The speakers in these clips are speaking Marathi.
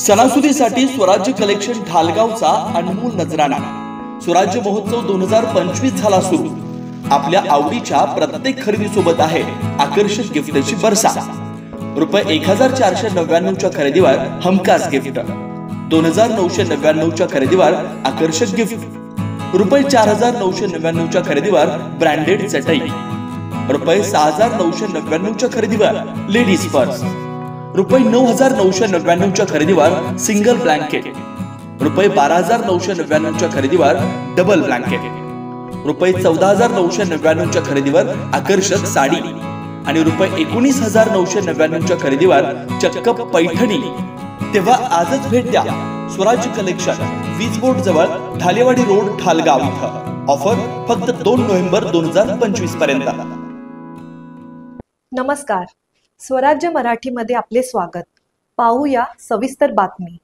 सणासुदीसाठी स्वराज्य कलेक्शन ढालगावचा अनमोल नजराणा। स्वराज्य महोत्सव 2025 झाला सुरू। आपल्या आवडीच्या प्रत्येक खरेदीसोबत आहे आकर्षक गिफ्टची बरसा। रुपये 1499 च्या खरेदीवर हमखास गिफ्ट, 2999 च्या खरेदीवर आकर्षक गिफ्ट, रुपये 4999 च्या खरेदीवर ब्रँडेड चटई, रुपये 6999 च्या खरेदीवर लेडीज पर्स, रुपये 9999 च्या खरेदीवर सिंगल ब्लँकेट, रुपये 12999 च्या खरेदीवर डबल ब्लँकेट, रुपये 14999 च्या खरेदीवर आकर्षक साडी आणि रुपये 19999 च्या खरेदीवर चक्क पैठणी। तेव्हा आजच भेट द्या स्वराज्य कलेक्शन, वीज बोर्ड जवळ ढालेवाडी रोड, ढालगाव इथं। ऑफर फक्त 2 नोव्हेंबर 2025 पर्यंत। नमस्कार, स्वराज्य मराठीमध्ये आपले स्वागत। पाहूया सविस्तर बातमी।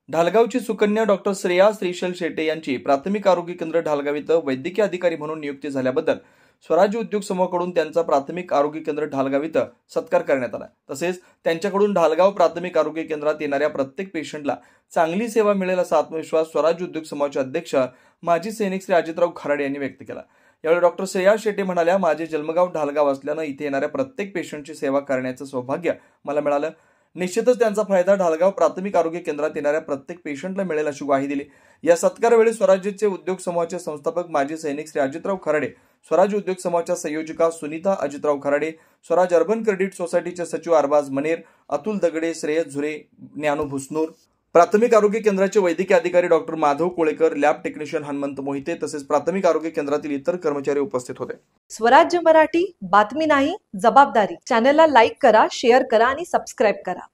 ढालगावची सुकन्या डॉक्टर श्रेया श्रीशैल शेटे यांची प्राथमिक आरोग्य केंद्र ढालगाव इथं वैद्यकीय अधिकारी म्हणून नियुक्ती झाल्याबद्दल स्वराज्य उद्योग समूहाकडून त्यांचा प्राथमिक आरोग्य केंद्र ढालगाव इथं सत्कार करण्यात आला। तसेच त्यांच्याकडून ढालगाव प्राथमिक आरोग्य केंद्रात येणाऱ्या प्रत्येक पेशंटला चांगली सेवा मिळेल असा आत्मविश्वास स्वराज्य उद्योग समूहाचे अध्यक्ष माजी सैनिक श्री अजितराव खराडे यांनी व्यक्त केला। यावेळी डॉक्टर श्रेया शेटे म्हणाल्या, माझे जन्मगाव ढालगाव असल्यानं इथे येणाऱ्या प्रत्येक पेशंटची सेवा करण्याचं सौभाग्य मला मिळालं। निश्चितच त्यांचा फायदा ढालगाव प्राथमिक आरोग्य केंद्रात येणाऱ्या प्रत्येक पेशंटला मिळेल अशी ग्वाही दिली। या सत्कारावेळी स्वराज्यचे उद्योग समूहाचे संस्थापक माजी सैनिक श्री अजितराव खराडे, स्वराज्य उद्योग समूहाच्या संयोजिका सुनीता अजितराव खराडे, स्वराज अर्बन क्रेडिट सोसायटीचे सचिव अरबाज मनेर, अतुल दगडे, श्रेयस झुरे, ज्ञानू भुसनूर, प्राथमिक आरोग्य केंद्राचे वैद्यकीय अधिकारी doctor Madhav Kolekar, lab technician Hanumant Mohite तसेच प्राथमिक आरोग्य केंद्रातील इतर कर्मचारी उपस्थित होते। स्वराज्य मराठी, बातमी नाही जबाबदारी। चॅनलला लाईक करा, शेअर करा आणि सबस्क्राईब करा।